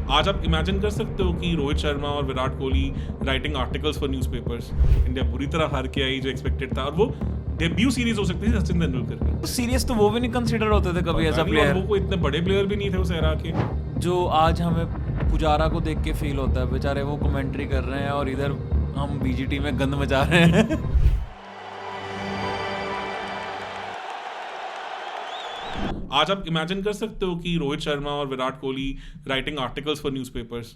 आज आप इमेजिन कर सकते हो कि रोहित शर्मा और Virat Kohli writing articles for newspapers, India बुरी तरह हार के आई जो एक्सपेक्टेड था, और वो डेब्यू सीरीज हो सकती थी सचिन तेंदुलकर की। तो सीरियस तो वो भी नहीं कंसीडर होते थे कभी एज अ और प्लेयर, वो कोई इतने बड़े प्लेयर भी नहीं थे उस एरा के। जो आज हमें पुजारा को देख के फील होता है, बेचारे वो कमेंट्री कर रहे हैं और इधर हम बीजीटी में गंद मचा रहे हैं। आज आप इमेजिन कर सकते हो कि रोहित शर्मा और Virat Kohli writing articles for newspapers,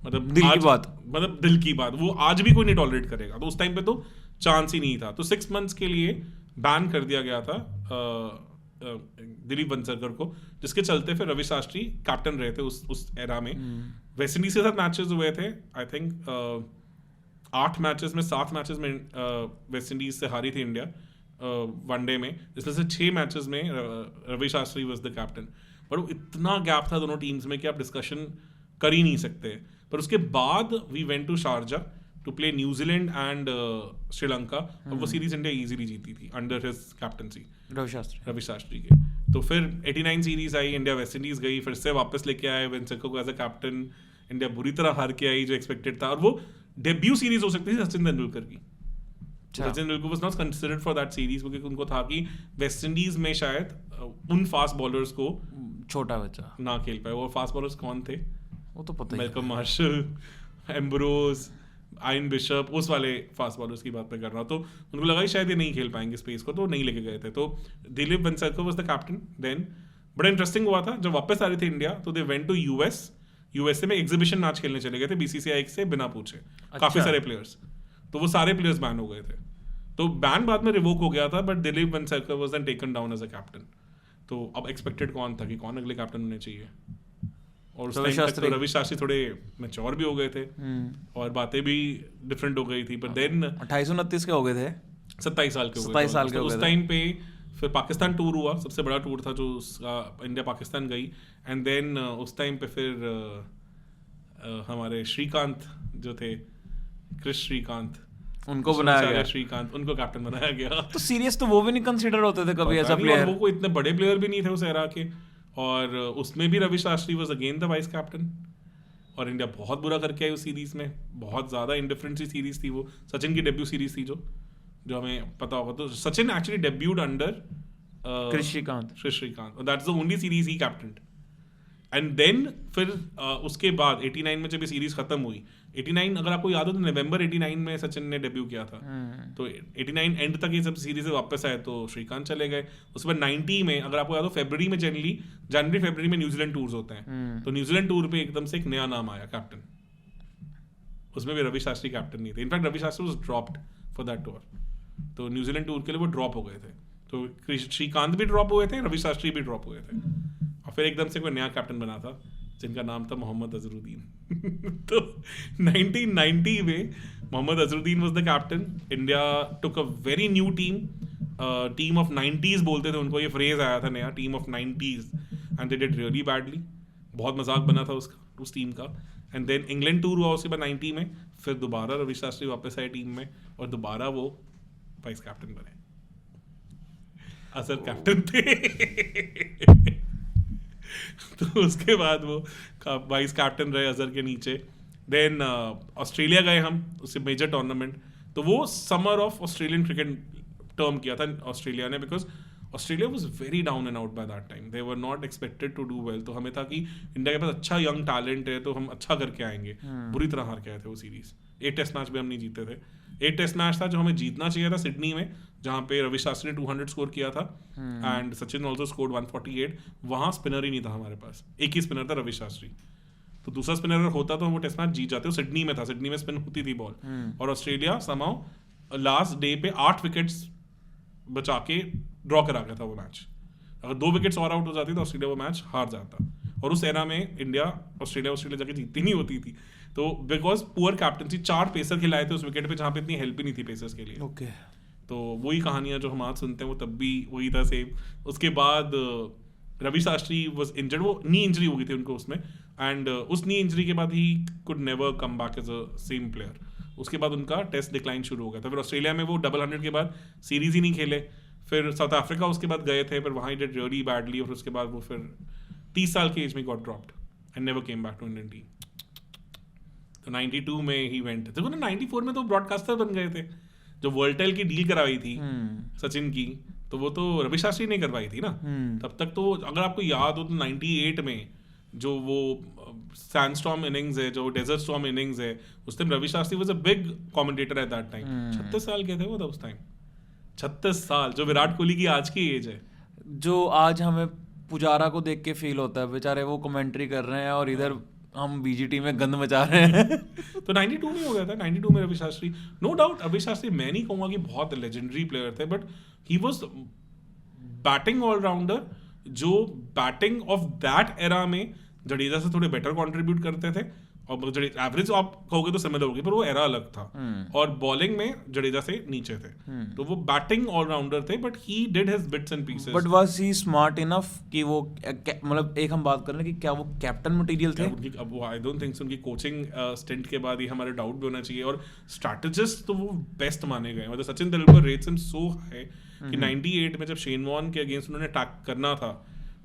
मतलब दिल की बात। मतलब दिल की बात, वो आज भी कोई नहीं टॉलरेट करेगा। तो उस टाइम पे तो चांस ही नहीं था। तो 6 months के लिए बैन कर दिया गया था दिलीप बंसरकर को, जिसके चलते फिर रवि शास्त्री कैप्टन रहे थे उस एरा में। वेस्ट इंडीज के साथ मैचेस हुए थे, आई थिंक 8 मैचेस में 7 मैचेस में वेस्ट इंडीज से हारी थी इंडिया वनडे में, जिसमें से 6 मैचेस में Ravi Shastri was the captain. पर इतना गैप था दोनों टीम्स में कि आप डिस्कशन कर ही नहीं सकते। पर उसके बाद we went to Sharjah to play New Zealand and Sri Lanka, और वो सीरीज इंडिया इजीली जीती थी under his captaincy Ravi Shastri के। तो फिर 89 सीरीज आई, इंडिया वेस्ट इंडीज गई, फिर से वापस लेके आए वेंसेको को एज अ कैप्टन। इंडिया बुरी तरह हार के आई जो एक्सपेक्टेड था, और वो डेब्यू सीरीज हो सकती थी सचिन तेंदुलकर की। Sachin Tendulkar was not considered for that series, क्योंकि उनको था कि वेस्ट इंडीज में शायद उन फास्ट बॉलर्स को छोटा बच्चा ना खेल पाए। वो फास्ट बॉलर्स कौन थे? वो तो पता ही Malcolm Marshall, Ambrose, Ian Bishop, उस वाले फास्ट बॉलर्स की बात मैं कर रहा हूँ। तो उनको लगा कि शायद ये नहीं खेल पाएंगे स्पेस को, तो नहीं लेके गए थे। तो Dilip Vengsarkar was the captain then. बड़ा इंटरेस्टिंग हुआ था जब वापस आ रही थी इंडिया, तो दे वेंट टू यूएसए में एग्जीबिशन मैच खेलने चले गए थे बीसीसीआई से बिना पूछे। काफी सारे प्लेयर्स, तो वो सारे प्लेयर्स बैन हो गए थे। तो बैन बाद में रिवोक हो गया था, but Dilip Vengsarkar was then taken down as a captain. तो अब एक्सपेक्टेड कौन था कि कौन अगले कैप्टन होने चाहिए, और उस टाइम तक तो रवि शास्त्री थोड़े मैच्योर भी हो गए थे और बातें भी डिफरेंट हो गई थी। पर देन 28-29 के हो गए थे, 27 साल के हो गए 27 साल के हो गए उस टाइम पे। फिर पाकिस्तान टूर हुआ, सबसे बड़ा टूर था जो इंडिया पाकिस्तान गई। एंड देन उस टाइम पे फिर हमारे श्रीकांत जो थे, क्रिश श्रीकांत, उनको बनाया गया, श्रीकांत उनको कैप्टन बनाया गया। तो सीरियस तो वो भी नहीं कंसीडर होते थे कभी एज अ प्लेयर। वो कोई इतने बड़े प्लेयर भी नहीं थे उस एरा के, और उसमें भी Ravi Shastri was again the vice captain. और इंडिया बहुत बुरा करके आई उस सीरीज में, बहुत ज्यादा इंडिफरेंट सी सीरीज थी वो। सचिन की डेब्यू सीरीज थी जो हमें पता होगा। तो Sachin actually debuted under Kris Srikkanth, that's the only series he captained. And then फिर उसके बाद 89 में जब ये सीरीज खत्म हुई, 89 अगर आपको याद हो तो नवंबर 89 में सचिन ने डेब्यू किया था। तो 89 एंड तक ये सब सीरीज से वापस आए, तो श्रीकांत चले गए। उसके बाद 90 में अगर आपको याद हो, फरवरी में जनवरी फरवरी में न्यूजीलैंड टूर्स होते हैं। तो न्यूजीलैंड टूर पे एकदम से एक नया नाम आया कैप्टन, उसमें भी रवि शास्त्री कैप्टन नहीं थे। In fact Ravi Shastri was dropped for that tour. तो न्यूजीलैंड टूर के लिए वो ड्रॉप हो गए थे। तो श्रीकांत भी ड्रॉप हुए थे, रवि शास्त्री भी ड्रॉप हुए थे, और फिर एकदम से कोई नया कैप्टन बना था जिनका नाम था मोहम्मद अजहरुद्दीन। तो 1990 में Mohammad Azharuddin was the captain. India took a very new team of 90s बोलते थे उनको, ये फ्रेज आया था नया, team of 90s, and they did really badly. बहुत मजाक बना था उस टीम का। एंड देन इंग्लैंड टूर हुआ उसके बाद 90 में, फिर दोबारा रवि शास्त्री वापस आए टीम में, और दोबारा वो वाइस कैप्टन बने। अजहर कैप्टन थे। तो उसके बाद वो वाइस कैप्टन रहे अजहर के नीचे। देन ऑस्ट्रेलिया गए हम, उससे मेजर टूर्नामेंट। तो वो summer of Australian cricket term किया था ऑस्ट्रेलिया ने, because Australia was very down and out by that time. They were not expected to do well. तो हमें था कि इंडिया के पास अच्छा यंग टैलेंट है, तो हम अच्छा करके आएंगे। बुरी तरह हार के आए थे वो सीरीज। 8 टेस्ट मैच भी हम नहीं जीते थे। 8 टेस्ट मैच था जो हमें जीतना चाहिए था सिडनी में, जहाँ पे रवि शास्त्री ने 200 स्कोर किया था एंड सचिन ऑल्सो स्कोर्ड 148। वहाँ स्पिनर ही नहीं था हमारे पास, एक ही स्पिनर था रवि शास्त्री। तो दूसरा स्पिनर अगर होता तो हम वो टेस्ट मैच जीत जाते। सिडनी में था, सिडनी में स्पिन होती थी बॉल, और ऑस्ट्रेलिया समहाउ लास्ट डे पे 8 विकेट्स बचा के ड्रॉ करा गया था वो मैच। अगर 2 विकेट्स और आउट हो जाती तो ऑस्ट्रेलिया वो मैच हार जाता। और उस एरा में इंडिया ऑस्ट्रेलिया जाके जीतती नहीं होती थी। तो बिकॉज पुअर कैप्टनसी, 4 पेसर खिलाए थे उस विकेट पे, जहाँ पे इतनी हेल्प ही नहीं थी पेसर्स के लिए। तो वही कहानियां जो हम आज सुनते हैं वो तब भी वही था सेम। उसके बाद रवि शास्त्री वाज इंजर्ड, वो नी इंजरी हो गई थी उनको उसमें, एंड उस नी इंजरी के बाद he could never come back as a same player. उसके बाद उनका टेस्ट डिक्लाइन शुरू हो गया था। फिर ऑस्ट्रेलिया में वो 100 के बाद सीरीज ही नहीं खेले। फिर साउथ अफ्रीका उसके बाद गए थे, फिर वहाँ ही डिड रियली बैडली, और उसके बाद वो फिर 30 साल की एज में got dropped. And never came back to Indian team. तो 92 में ही वेंट. देखो ना 94 में तो ब्रॉडकास्टर बन गए थे. जो वर्ल्डटेल की डील करवाई थी सचिन की, तो वो तो रवि शास्त्री ने करवाई थी ना. तब तक तो अगर आपको याद हो तो 98 में जो वो सैंडस्टॉर्म इनिंग्स है, जो डेजर्ट स्टॉर्म इनिंग्स है, उस time Ravi Shastri was a big commentator at that time. 36 साल के थे वो उस टाइम. 36 साल, जो विराट कोहली की आज की एज है. जो आज हमें पुजारा को देख के फील होता है, बेचारे वो कमेंट्री कर रहे हैं और इधर हम बीजीटी में गंद मचा रहे हैं. तो 92 में हो गया था. 92 में रवि शास्त्री, नो डाउट रवि शास्त्री मैं नहीं कहूँगा कि बहुत लेजेंडरी प्लेयर थे, but he was batting allrounder जो बैटिंग ऑफ दैट एरा में जडेजा से थोड़े बेटर कंट्रीब्यूट करते थे. और एवरेज आप कहोगे तो सिमिलर होगी, पर वो एरा अलग था. और बॉलिंग में जडेजा से नीचे थे. तो वो बैटिंग ऑलराउंडर थे, but he did his bits and pieces. But was he smart enough कि वो मतलब एक हम बात कर रहे हैं कि क्या वो कैप्टन मटेरियल थे? अब वो आई डोंट थिंक सो. उनकी कोचिंग स्टिंट के बाद ही हमारे डाउट भी होना चाहिए. और स्ट्रैटेजिस्ट तो वो बेस्ट माने गए. मतलब Sachin Tendulkar rates him so high कि 98 में जब शेन वॉर्न के अगेंस्ट उन्होंने अटैक करना था,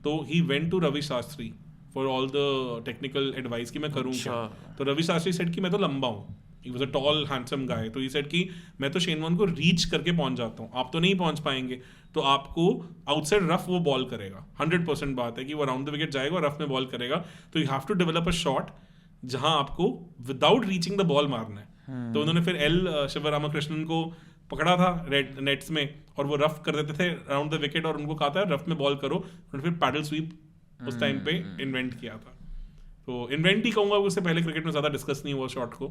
तो he went to Ravi Shastri for all the technical advice कि मैं करूँ क्या. तो रवि शास्त्री सेड कि मैं तो लंबा हूँ. He was a tall handsome guy. तो ही सेड कि मैं तो शेन वॉर्न को रीच करके पहुंच जाता हूँ, आप तो नहीं पहुंच पाएंगे. तो आपको आउटसाइड रफ वो बॉल करेगा. 100% बात है कि वो अराउंड द विकेट जाएगा और रफ में बॉल करेगा. तो you have to develop a shot जहां आपको विदाउट रीचिंग द बॉल मारना है. तो उन्होंने फिर एल शिवरामकृष्णन को पकड़ा था रेड नेट्स में, और वो रफ कर देते थे अराउंड द विकेट, और उनको कहा था रफ में बॉल करो. उन्होंने फिर पैडल स्वीप उस टाइम पे इन्वेंट किया था. तो इन्वेंट ही कहूंगा, उससे पहले क्रिकेट में ज्यादा डिस्कस नहीं हुआ शॉट को.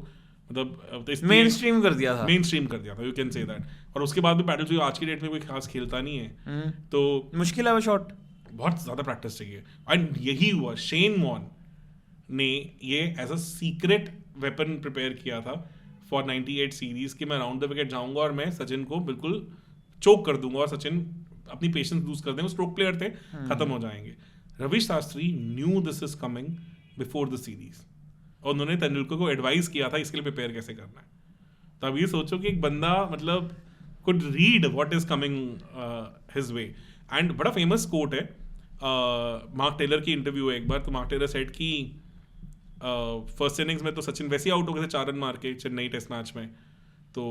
मतलब मेन स्ट्रीम कर दिया था, यू कैन से दैट. और उसके बाद भी पैडल स्वीप आज की डेट में कोई खास खेलता नहीं है. तो मुश्किल है वो शॉट, बहुत ज्यादा प्रैक्टिस चाहिए. एंड यही हुआ, शेन वॉर्न ने ये as a secret weapon prepare किया था फॉर 98 सीरीज कि मैं अराउंड द विकेट जाऊंगा और मैं सचिन को बिल्कुल चोक कर दूंगा और सचिन अपनी पेशेंस लूज कर देंगे. स्ट्रोक प्लेयर थे, खत्म हो जाएंगे. Ravi Shastri knew this is coming before the series, और उन्होंने तेंदुलकर को एडवाइस किया था इसके लिए प्रिपेयर कैसे करना है. तो अब ये सोचो कि एक बंदा मतलब could read what is coming his way. And बड़ा फेमस कोट है, मार्क टेलर की इंटरव्यू है एक बार. तो मार्क टेलर सेड कि फर्स्ट इनिंग्स में तो सचिन वैसे ही आउट हो गए थे 4 रन मार के चेन्नई टेस्ट मैच में. तो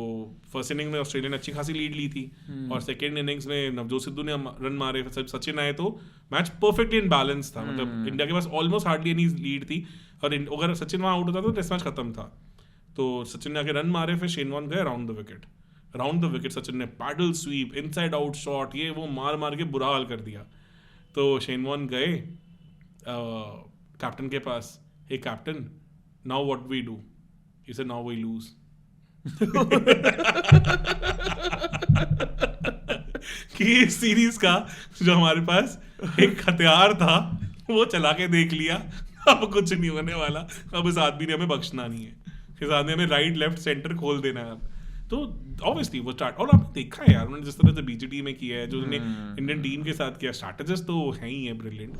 फर्स्ट इनिंग में ऑस्ट्रेलिया ने अच्छी खासी लीड ली थी, और सेकेंड इनिंग्स में नवजोत सिद्धू ने रन मारे, सचिन आए, तो मैच परफेक्टली इन बैलेंस था. मतलब इंडिया के पास ऑलमोस्ट हार्डली एनी लीड थी, और अगर सचिन वहाँ आउट होता तो टेस्ट मैच खत्म था. तो सचिन ने आके रन मारे, फिर शेन वॉर्न गए अराउंड द विकेट. सचिन ने paddle sweep, inside out shot, ये वो मार के बुरा हाल कर दिया. तो शेन वॉर्न गए कैप्टन के पास, hey captain, now what we do? He said now we lose. कि इस सीरीज का जो हमारे पास एक हथियार था वो चला के देख लिया, अब कुछ नहीं होने वाला. अब इस आदमी ने हमें बख्शना नहीं है, इस आदमी ने हमें राइट लेफ्ट सेंटर खोल देना है. तो ऑब्वियसली वो स्टार्ट, और आपने देखा है यार उन्होंने जिस तरह से बीजीटी में किया है, जो उन्होंने इंडियन टीम के साथ किया, स्ट्रैटेजिस्ट तो है ही है ब्रिलियंट.